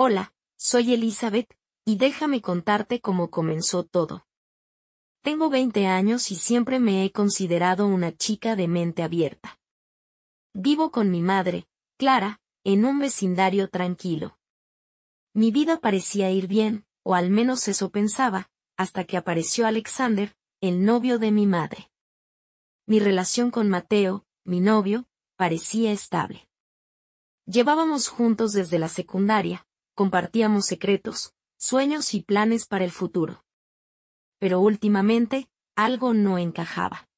Hola, soy Elizabeth, y déjame contarte cómo comenzó todo. Tengo 20 años y siempre me he considerado una chica de mente abierta. Vivo con mi madre, Clara, en un vecindario tranquilo. Mi vida parecía ir bien, o al menos eso pensaba, hasta que apareció Alexander, el novio de mi madre. Mi relación con Mateo, mi novio, parecía estable. Llevábamos juntos desde la secundaria, compartíamos secretos, sueños y planes para el futuro. Pero últimamente, algo no encajaba.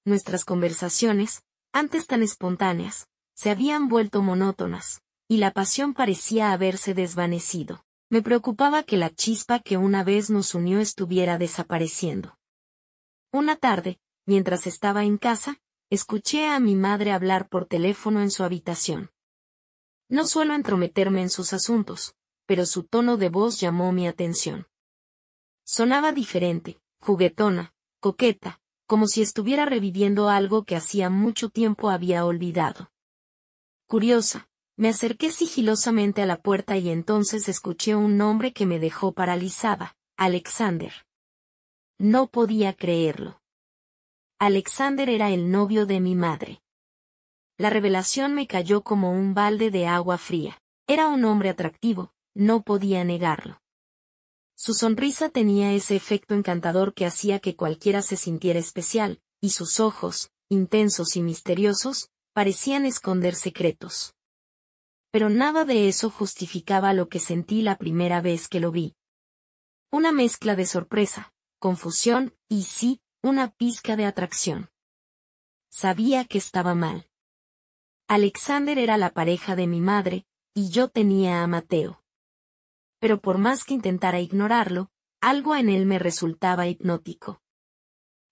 Nuestras conversaciones, antes tan espontáneas, se habían vuelto monótonas, y la pasión parecía haberse desvanecido. Me preocupaba que la chispa que una vez nos unió estuviera desapareciendo. Una tarde, mientras estaba en casa, escuché a mi madre hablar por teléfono en su habitación. No suelo entrometerme en sus asuntos, pero su tono de voz llamó mi atención. Sonaba diferente, juguetona, coqueta, como si estuviera reviviendo algo que hacía mucho tiempo había olvidado. Curiosa, me acerqué sigilosamente a la puerta y entonces escuché un nombre que me dejó paralizada: Alexander. No podía creerlo. Alexander era el novio de mi madre. La revelación me cayó como un balde de agua fría. Era un hombre atractivo, no podía negarlo. Su sonrisa tenía ese efecto encantador que hacía que cualquiera se sintiera especial, y sus ojos, intensos y misteriosos, parecían esconder secretos. Pero nada de eso justificaba lo que sentí la primera vez que lo vi. Una mezcla de sorpresa, confusión y sí, una pizca de atracción. Sabía que estaba mal. Alexander era la pareja de mi madre, y yo tenía a Mateo. Pero por más que intentara ignorarlo, algo en él me resultaba hipnótico.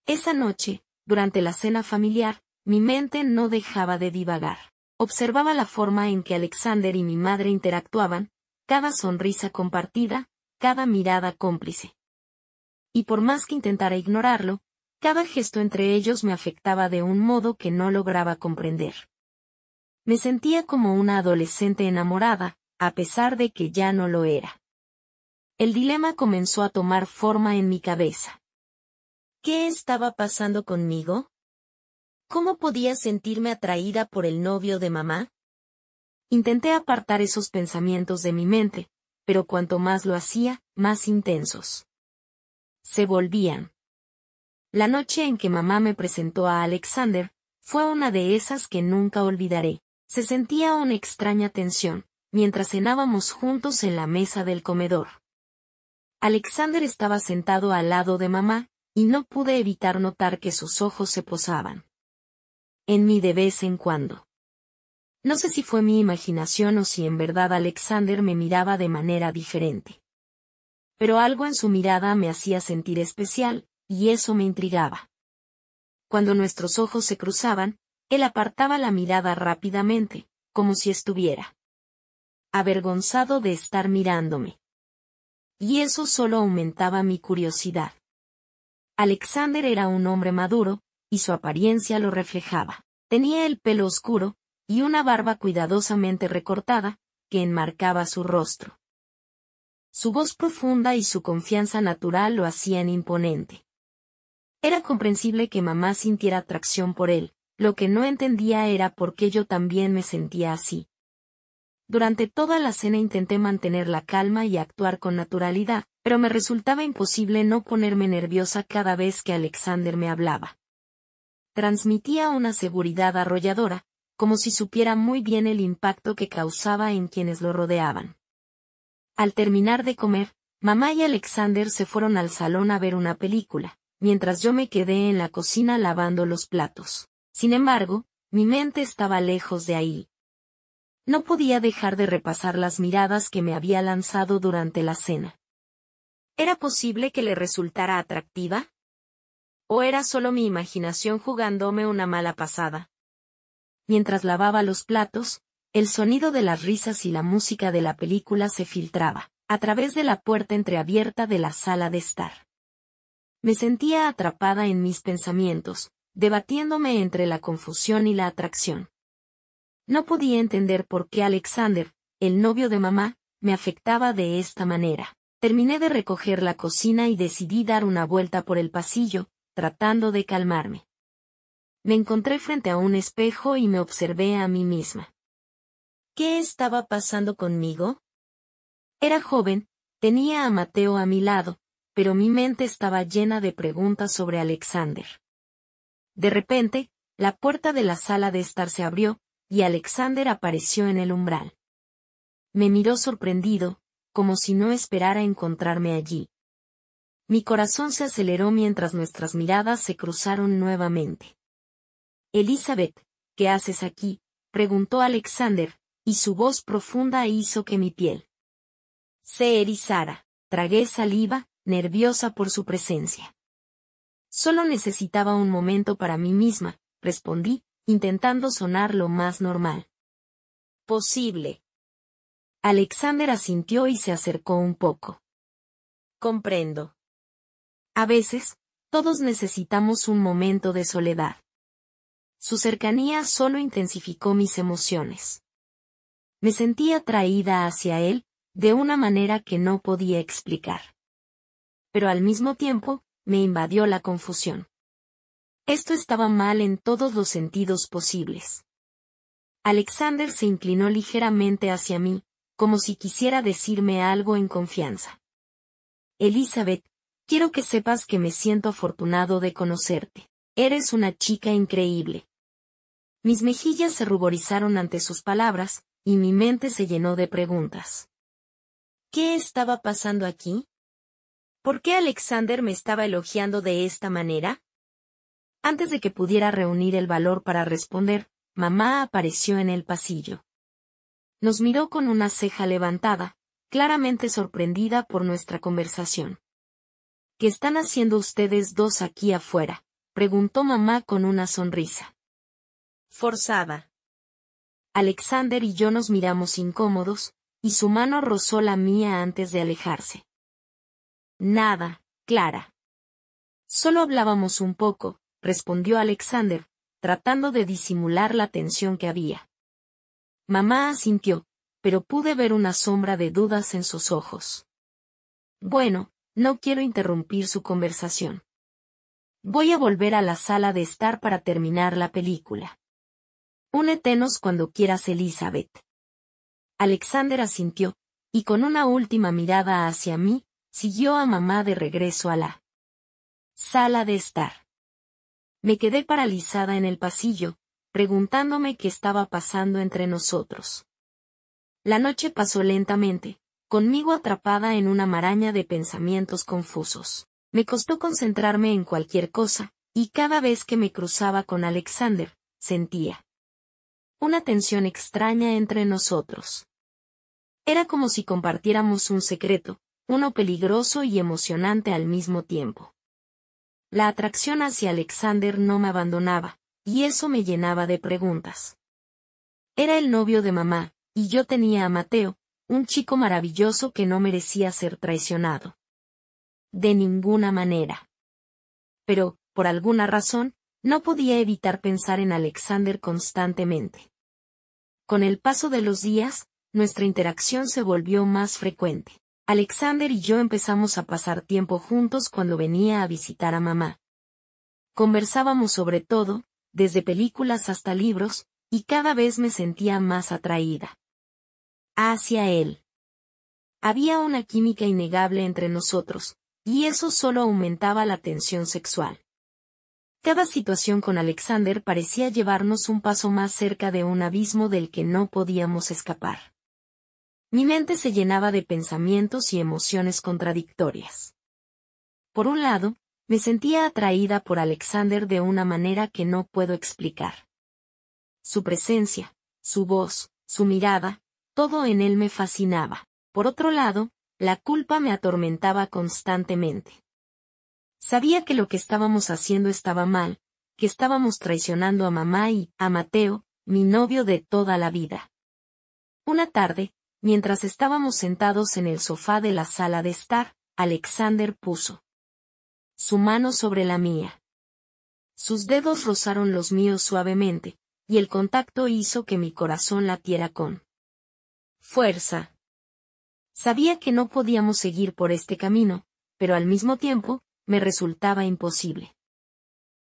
Esa noche, durante la cena familiar, mi mente no dejaba de divagar. Observaba la forma en que Alexander y mi madre interactuaban, cada sonrisa compartida, cada mirada cómplice. Y por más que intentara ignorarlo, cada gesto entre ellos me afectaba de un modo que no lograba comprender. Me sentía como una adolescente enamorada, a pesar de que ya no lo era. El dilema comenzó a tomar forma en mi cabeza. ¿Qué estaba pasando conmigo? ¿Cómo podía sentirme atraída por el novio de mamá? Intenté apartar esos pensamientos de mi mente, pero cuanto más lo hacía, más intensos se volvían. La noche en que mamá me presentó a Alexander, fue una de esas que nunca olvidaré. Se sentía una extraña tensión, mientras cenábamos juntos en la mesa del comedor. Alexander estaba sentado al lado de mamá, y no pude evitar notar que sus ojos se posaban en mí de vez en cuando. No sé si fue mi imaginación o si en verdad Alexander me miraba de manera diferente. Pero algo en su mirada me hacía sentir especial, y eso me intrigaba. Cuando nuestros ojos se cruzaban, él apartaba la mirada rápidamente, como si estuviera avergonzado de estar mirándome. Y eso solo aumentaba mi curiosidad. Alexander era un hombre maduro, y su apariencia lo reflejaba. Tenía el pelo oscuro, y una barba cuidadosamente recortada, que enmarcaba su rostro. Su voz profunda y su confianza natural lo hacían imponente. Era comprensible que mamá sintiera atracción por él, lo que no entendía era por qué yo también me sentía así. Durante toda la cena intenté mantener la calma y actuar con naturalidad, pero me resultaba imposible no ponerme nerviosa cada vez que Alexander me hablaba. Transmitía una seguridad arrolladora, como si supiera muy bien el impacto que causaba en quienes lo rodeaban. Al terminar de comer, mamá y Alexander se fueron al salón a ver una película, mientras yo me quedé en la cocina lavando los platos. Sin embargo, mi mente estaba lejos de ahí. No podía dejar de repasar las miradas que me había lanzado durante la cena. ¿Era posible que le resultara atractiva? ¿O era solo mi imaginación jugándome una mala pasada? Mientras lavaba los platos, el sonido de las risas y la música de la película se filtraba, a través de la puerta entreabierta de la sala de estar. Me sentía atrapada en mis pensamientos, debatiéndome entre la confusión y la atracción. No podía entender por qué Alexander, el novio de mamá, me afectaba de esta manera. Terminé de recoger la cocina y decidí dar una vuelta por el pasillo, tratando de calmarme. Me encontré frente a un espejo y me observé a mí misma. ¿Qué estaba pasando conmigo? Era joven, tenía a Mateo a mi lado, pero mi mente estaba llena de preguntas sobre Alexander. De repente, la puerta de la sala de estar se abrió, y Alexander apareció en el umbral. Me miró sorprendido, como si no esperara encontrarme allí. Mi corazón se aceleró mientras nuestras miradas se cruzaron nuevamente. Elizabeth, ¿qué haces aquí?, preguntó Alexander, y su voz profunda hizo que mi piel se erizara. Tragué saliva, nerviosa por su presencia. Solo necesitaba un momento para mí misma, respondí, intentando sonar lo más normal posible. Alexander asintió y se acercó un poco. Comprendo. A veces, todos necesitamos un momento de soledad. Su cercanía solo intensificó mis emociones. Me sentí atraída hacia él, de una manera que no podía explicar. Pero al mismo tiempo, me invadió la confusión. Esto estaba mal en todos los sentidos posibles. Alexander se inclinó ligeramente hacia mí, como si quisiera decirme algo en confianza. Elizabeth, quiero que sepas que me siento afortunado de conocerte. Eres una chica increíble. Mis mejillas se ruborizaron ante sus palabras, y mi mente se llenó de preguntas. ¿Qué estaba pasando aquí? ¿Por qué Alexander me estaba elogiando de esta manera? Antes de que pudiera reunir el valor para responder, mamá apareció en el pasillo. Nos miró con una ceja levantada, claramente sorprendida por nuestra conversación. ¿Qué están haciendo ustedes dos aquí afuera?, preguntó mamá con una sonrisa forzada. Alexander y yo nos miramos incómodos, y su mano rozó la mía antes de alejarse. Nada, Clara. Solo hablábamos un poco, respondió Alexander, tratando de disimular la tensión que había. Mamá asintió, pero pude ver una sombra de dudas en sus ojos. Bueno, no quiero interrumpir su conversación. Voy a volver a la sala de estar para terminar la película. Únetenos cuando quieras, Elizabeth. Alexander asintió, y con una última mirada hacia mí, siguió a mamá de regreso a la sala de estar. Me quedé paralizada en el pasillo, preguntándome qué estaba pasando entre nosotros. La noche pasó lentamente, conmigo atrapada en una maraña de pensamientos confusos. Me costó concentrarme en cualquier cosa, y cada vez que me cruzaba con Alexander, sentía una tensión extraña entre nosotros. Era como si compartiéramos un secreto, uno peligroso y emocionante al mismo tiempo. La atracción hacia Alexander no me abandonaba, y eso me llenaba de preguntas. Era el novio de mamá, y yo tenía a Mateo, un chico maravilloso que no merecía ser traicionado. De ninguna manera. Pero, por alguna razón, no podía evitar pensar en Alexander constantemente. Con el paso de los días, nuestra interacción se volvió más frecuente. Alexander y yo empezamos a pasar tiempo juntos cuando venía a visitar a mamá. Conversábamos sobre todo, desde películas hasta libros, y cada vez me sentía más atraída hacia él. Había una química innegable entre nosotros, y eso solo aumentaba la tensión sexual. Cada situación con Alexander parecía llevarnos un paso más cerca de un abismo del que no podíamos escapar. Mi mente se llenaba de pensamientos y emociones contradictorias. Por un lado, me sentía atraída por Alexander de una manera que no puedo explicar. Su presencia, su voz, su mirada, todo en él me fascinaba. Por otro lado, la culpa me atormentaba constantemente. Sabía que lo que estábamos haciendo estaba mal, que estábamos traicionando a mamá y a Mateo, mi novio de toda la vida. Una tarde, mientras estábamos sentados en el sofá de la sala de estar, Alexander puso su mano sobre la mía. Sus dedos rozaron los míos suavemente, y el contacto hizo que mi corazón latiera con fuerza. Sabía que no podíamos seguir por este camino, pero al mismo tiempo, me resultaba imposible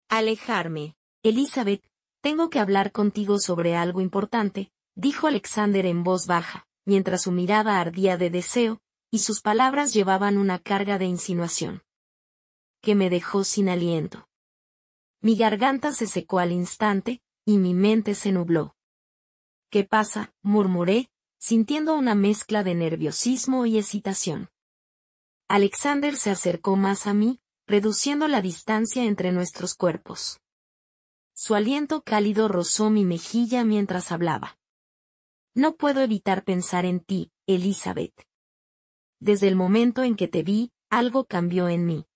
alejarme. Elizabeth, tengo que hablar contigo sobre algo importante, dijo Alexander en voz baja, mientras su mirada ardía de deseo, y sus palabras llevaban una carga de insinuación que me dejó sin aliento. Mi garganta se secó al instante, y mi mente se nubló. ¿Qué pasa?, murmuré, sintiendo una mezcla de nerviosismo y excitación. Alexander se acercó más a mí, reduciendo la distancia entre nuestros cuerpos. Su aliento cálido rozó mi mejilla mientras hablaba. No puedo evitar pensar en ti, Elizabeth. Desde el momento en que te vi, algo cambió en mí.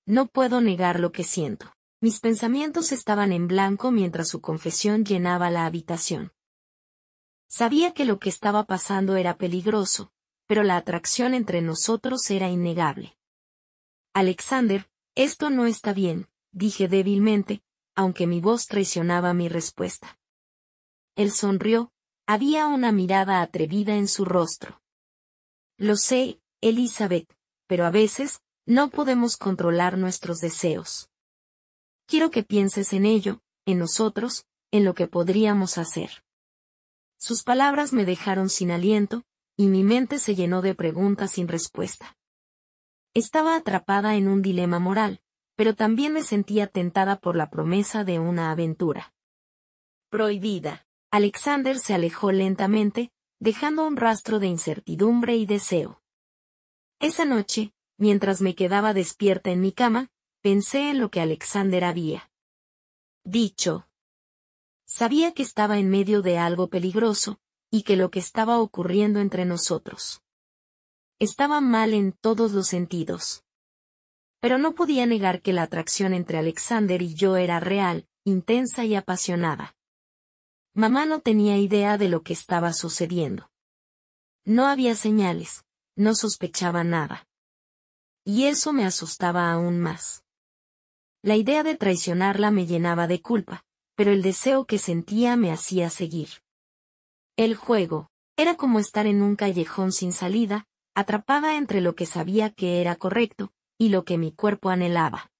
No puedo negar lo que siento. Mis pensamientos estaban en blanco mientras su confesión llenaba la habitación. Sabía que lo que estaba pasando era peligroso, pero la atracción entre nosotros era innegable. Alexander, esto no está bien, dije débilmente, aunque mi voz traicionaba mi respuesta. Él sonrió, había una mirada atrevida en su rostro. Lo sé, Elizabeth, pero a veces, no podemos controlar nuestros deseos. Quiero que pienses en ello, en nosotros, en lo que podríamos hacer. Sus palabras me dejaron sin aliento, y mi mente se llenó de preguntas sin respuesta. Estaba atrapada en un dilema moral, pero también me sentía tentada por la promesa de una aventura prohibida. Alexander se alejó lentamente, dejando un rastro de incertidumbre y deseo. Esa noche, mientras me quedaba despierta en mi cama, pensé en lo que Alexander había dicho. Sabía que estaba en medio de algo peligroso, y que lo que estaba ocurriendo entre nosotros estaba mal en todos los sentidos. Pero no podía negar que la atracción entre Alexander y yo era real, intensa y apasionada. Mamá no tenía idea de lo que estaba sucediendo. No había señales, no sospechaba nada. Y eso me asustaba aún más. La idea de traicionarla me llenaba de culpa, pero el deseo que sentía me hacía seguir. El juego era como estar en un callejón sin salida, atrapada entre lo que sabía que era correcto, y lo que mi cuerpo anhelaba.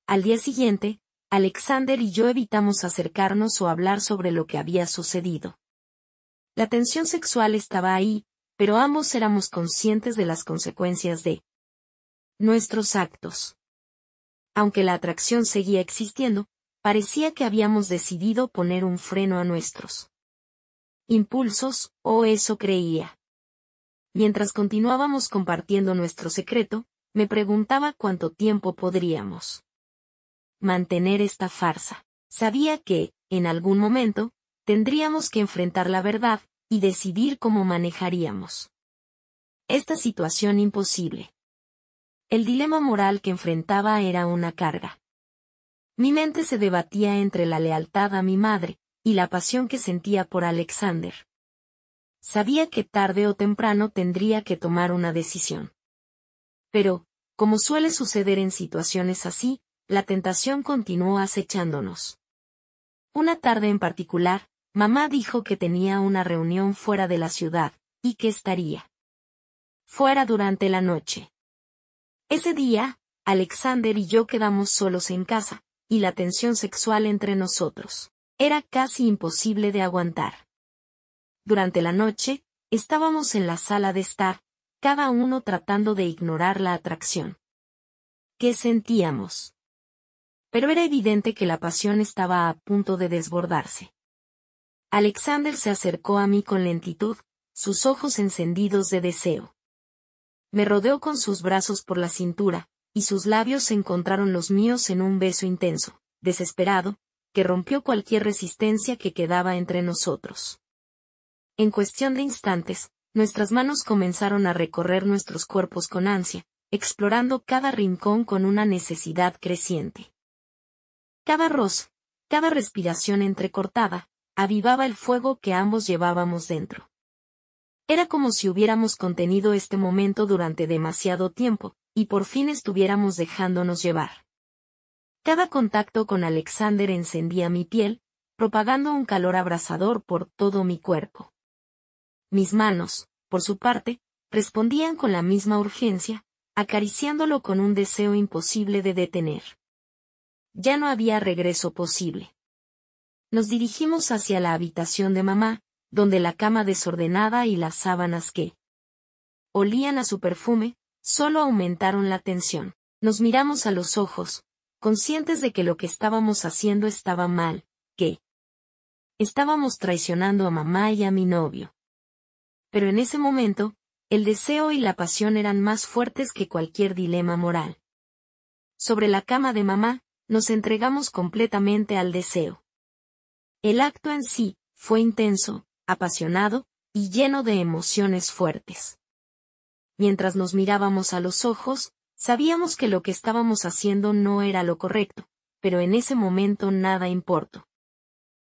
Al día siguiente, Alexander y yo evitamos acercarnos o hablar sobre lo que había sucedido. La tensión sexual estaba ahí, pero ambos éramos conscientes de las consecuencias de nuestros actos. Aunque la atracción seguía existiendo, parecía que habíamos decidido poner un freno a nuestros impulsos, o eso creía. Mientras continuábamos compartiendo nuestro secreto, me preguntaba cuánto tiempo podríamos mantener esta farsa. Sabía que, en algún momento, tendríamos que enfrentar la verdad, y decidir cómo manejaríamos esta situación imposible. El dilema moral que enfrentaba era una carga. Mi mente se debatía entre la lealtad a mi madre, y la pasión que sentía por Alexander. Sabía que tarde o temprano tendría que tomar una decisión. Pero, como suele suceder en situaciones así, la tentación continuó acechándonos. Una tarde en particular, mamá dijo que tenía una reunión fuera de la ciudad, y que estaría fuera durante la noche. Ese día, Alexander y yo quedamos solos en casa, y la tensión sexual entre nosotros era casi imposible de aguantar. Durante la noche, estábamos en la sala de estar, cada uno tratando de ignorar la atracción que sentíamos. Pero era evidente que la pasión estaba a punto de desbordarse. Alexander se acercó a mí con lentitud, sus ojos encendidos de deseo. Me rodeó con sus brazos por la cintura, y sus labios encontraron los míos en un beso intenso, desesperado, que rompió cualquier resistencia que quedaba entre nosotros. En cuestión de instantes, nuestras manos comenzaron a recorrer nuestros cuerpos con ansia, explorando cada rincón con una necesidad creciente. Cada roce, cada respiración entrecortada, avivaba el fuego que ambos llevábamos dentro. Era como si hubiéramos contenido este momento durante demasiado tiempo, y por fin estuviéramos dejándonos llevar. Cada contacto con Alexander encendía mi piel, propagando un calor abrasador por todo mi cuerpo. Mis manos, por su parte, respondían con la misma urgencia, acariciándolo con un deseo imposible de detener. Ya no había regreso posible. Nos dirigimos hacia la habitación de mamá, donde la cama desordenada y las sábanas que olían a su perfume, solo aumentaron la tensión. Nos miramos a los ojos, conscientes de que lo que estábamos haciendo estaba mal, que estábamos traicionando a mamá y a mi novio. Pero en ese momento, el deseo y la pasión eran más fuertes que cualquier dilema moral. Sobre la cama de mamá, nos entregamos completamente al deseo. El acto en sí fue intenso, apasionado y lleno de emociones fuertes. Mientras nos mirábamos a los ojos, sabíamos que lo que estábamos haciendo no era lo correcto, pero en ese momento nada importó.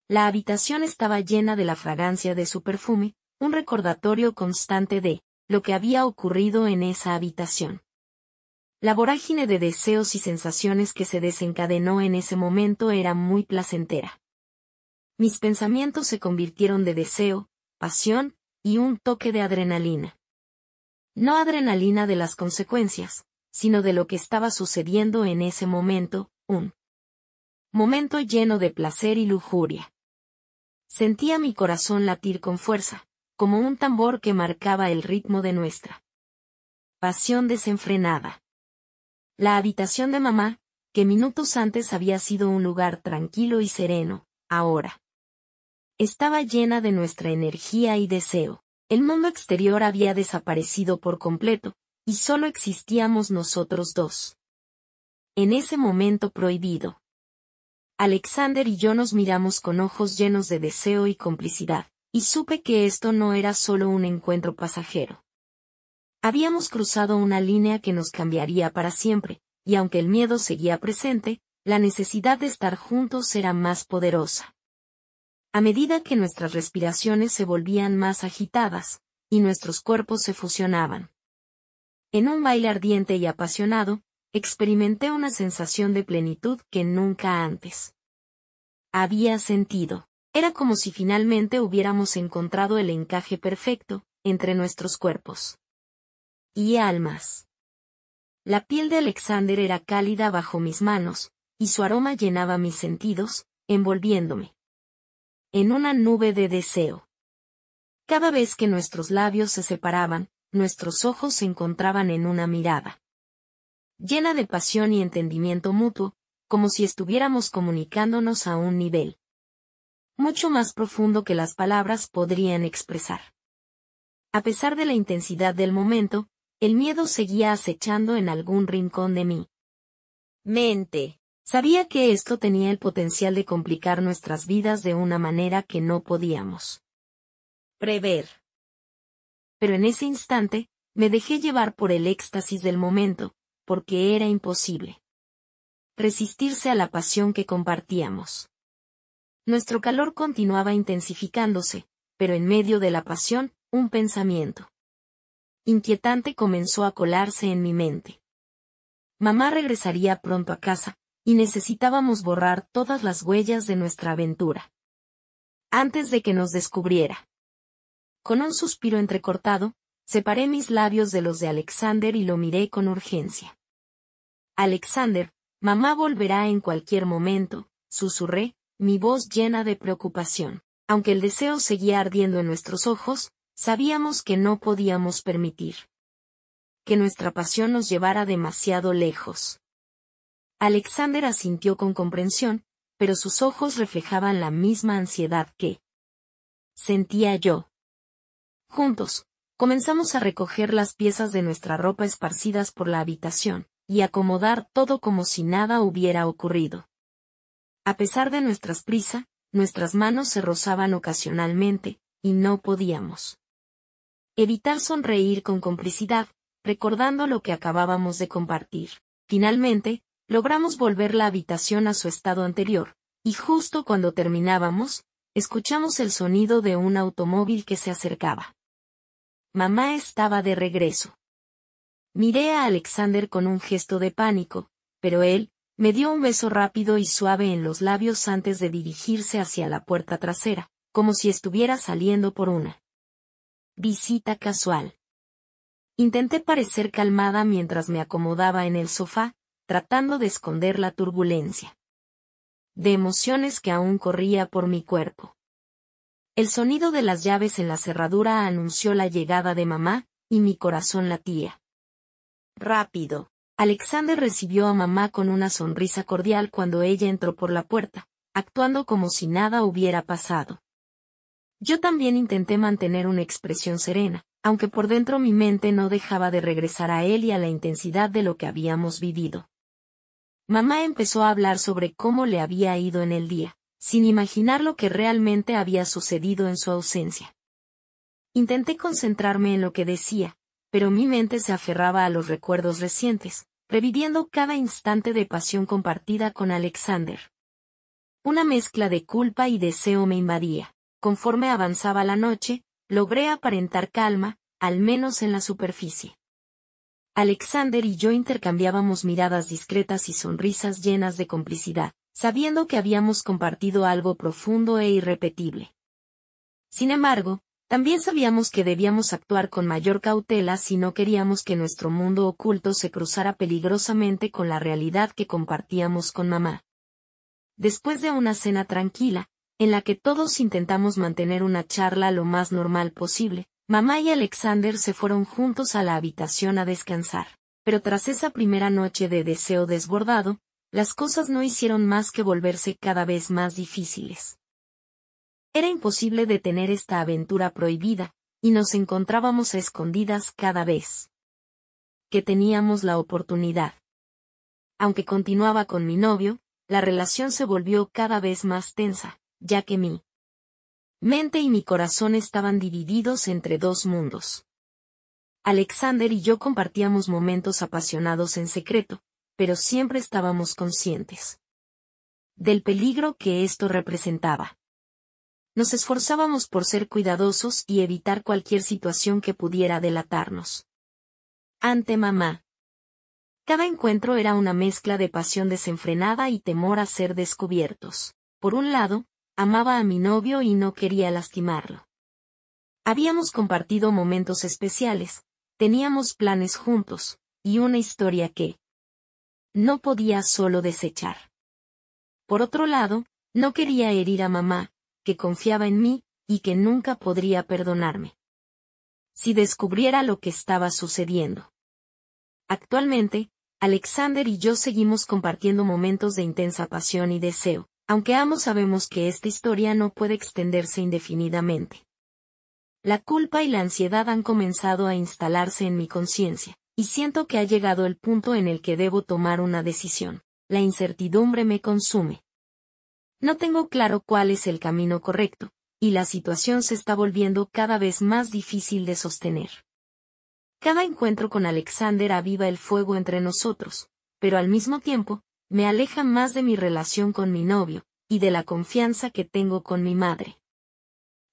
La habitación estaba llena de la fragancia de su perfume, un recordatorio constante de lo que había ocurrido en esa habitación. La vorágine de deseos y sensaciones que se desencadenó en ese momento era muy placentera. Mis pensamientos se convirtieron de deseo, pasión y un toque de adrenalina. No adrenalina de las consecuencias, sino de lo que estaba sucediendo en ese momento, un momento lleno de placer y lujuria. Sentía mi corazón latir con fuerza, como un tambor que marcaba el ritmo de nuestra pasión desenfrenada. La habitación de mamá, que minutos antes había sido un lugar tranquilo y sereno, ahora estaba llena de nuestra energía y deseo. El mundo exterior había desaparecido por completo, y solo existíamos nosotros dos. En ese momento prohibido, Alexander y yo nos miramos con ojos llenos de deseo y complicidad, y supe que esto no era solo un encuentro pasajero. Habíamos cruzado una línea que nos cambiaría para siempre, y aunque el miedo seguía presente, la necesidad de estar juntos era más poderosa. A medida que nuestras respiraciones se volvían más agitadas, y nuestros cuerpos se fusionaban. En un baile ardiente y apasionado, experimenté una sensación de plenitud que nunca antes había sentido. Era como si finalmente hubiéramos encontrado el encaje perfecto entre nuestros cuerpos y almas. La piel de Alexander era cálida bajo mis manos, y su aroma llenaba mis sentidos, envolviéndome en una nube de deseo. Cada vez que nuestros labios se separaban, nuestros ojos se encontraban en una mirada llena de pasión y entendimiento mutuo, como si estuviéramos comunicándonos a un nivel mucho más profundo que las palabras podrían expresar. A pesar de la intensidad del momento, el miedo seguía acechando en algún rincón de mi mente. Sabía que esto tenía el potencial de complicar nuestras vidas de una manera que no podíamos prever. Pero en ese instante, me dejé llevar por el éxtasis del momento, porque era imposible resistirse a la pasión que compartíamos. Nuestro calor continuaba intensificándose, pero en medio de la pasión, un pensamiento inquietante comenzó a colarse en mi mente. Mamá regresaría pronto a casa, y necesitábamos borrar todas las huellas de nuestra aventura antes de que nos descubriera. Con un suspiro entrecortado, separé mis labios de los de Alexander y lo miré con urgencia. Alexander, mamá volverá en cualquier momento, susurré, mi voz llena de preocupación. Aunque el deseo seguía ardiendo en nuestros ojos, sabíamos que no podíamos permitir que nuestra pasión nos llevara demasiado lejos. Alexander asintió con comprensión, pero sus ojos reflejaban la misma ansiedad que sentía yo. Juntos, comenzamos a recoger las piezas de nuestra ropa esparcidas por la habitación, y acomodar todo como si nada hubiera ocurrido. A pesar de nuestra prisa, nuestras manos se rozaban ocasionalmente, y no podíamos evitar sonreír con complicidad, recordando lo que acabábamos de compartir. Finalmente, logramos volver la habitación a su estado anterior, y justo cuando terminábamos, escuchamos el sonido de un automóvil que se acercaba. Mamá estaba de regreso. Miré a Alexander con un gesto de pánico, pero él me dio un beso rápido y suave en los labios antes de dirigirse hacia la puerta trasera, como si estuviera saliendo por una visita casual. Intenté parecer calmada mientras me acomodaba en el sofá, tratando de esconder la turbulencia de emociones que aún corría por mi cuerpo. El sonido de las llaves en la cerradura anunció la llegada de mamá, y mi corazón latía rápido. Alexander recibió a mamá con una sonrisa cordial cuando ella entró por la puerta, actuando como si nada hubiera pasado. Yo también intenté mantener una expresión serena, aunque por dentro mi mente no dejaba de regresar a él y a la intensidad de lo que habíamos vivido. Mamá empezó a hablar sobre cómo le había ido en el día, sin imaginar lo que realmente había sucedido en su ausencia. Intenté concentrarme en lo que decía, pero mi mente se aferraba a los recuerdos recientes, reviviendo cada instante de pasión compartida con Alexander. Una mezcla de culpa y deseo me invadía. Conforme avanzaba la noche, logré aparentar calma, al menos en la superficie. Alexander y yo intercambiábamos miradas discretas y sonrisas llenas de complicidad, sabiendo que habíamos compartido algo profundo e irrepetible. Sin embargo, también sabíamos que debíamos actuar con mayor cautela si no queríamos que nuestro mundo oculto se cruzara peligrosamente con la realidad que compartíamos con mamá. Después de una cena tranquila, en la que todos intentamos mantener una charla lo más normal posible, mamá y Alexander se fueron juntos a la habitación a descansar. Pero tras esa primera noche de deseo desbordado, las cosas no hicieron más que volverse cada vez más difíciles. Era imposible detener esta aventura prohibida, y nos encontrábamos a escondidas cada vez que teníamos la oportunidad. Aunque continuaba con mi novio, la relación se volvió cada vez más tensa, ya que mi mente y mi corazón estaban divididos entre dos mundos. Alexander y yo compartíamos momentos apasionados en secreto, pero siempre estábamos conscientes del peligro que esto representaba. Nos esforzábamos por ser cuidadosos y evitar cualquier situación que pudiera delatarnos ante mamá. Cada encuentro era una mezcla de pasión desenfrenada y temor a ser descubiertos. Por un lado, amaba a mi novio y no quería lastimarlo. Habíamos compartido momentos especiales, teníamos planes juntos, y una historia que no podía solo desechar. Por otro lado, no quería herir a mamá, que confiaba en mí, y que nunca podría perdonarme si descubriera lo que estaba sucediendo. Actualmente, Alexander y yo seguimos compartiendo momentos de intensa pasión y deseo, aunque ambos sabemos que esta historia no puede extenderse indefinidamente. La culpa y la ansiedad han comenzado a instalarse en mi conciencia, y siento que ha llegado el punto en el que debo tomar una decisión. La incertidumbre me consume. No tengo claro cuál es el camino correcto, y la situación se está volviendo cada vez más difícil de sostener. Cada encuentro con Alexander aviva el fuego entre nosotros, pero al mismo tiempo, me aleja más de mi relación con mi novio, y de la confianza que tengo con mi madre.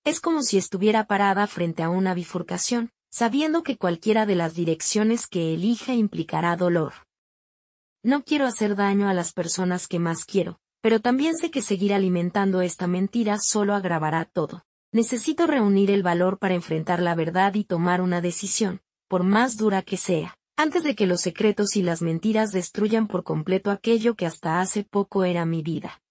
Es como si estuviera parada frente a una bifurcación, sabiendo que cualquiera de las direcciones que elija implicará dolor. No quiero hacer daño a las personas que más quiero, pero también sé que seguir alimentando esta mentira solo agravará todo. Necesito reunir el valor para enfrentar la verdad y tomar una decisión, por más dura que sea, antes de que los secretos y las mentiras destruyan por completo aquello que hasta hace poco era mi vida.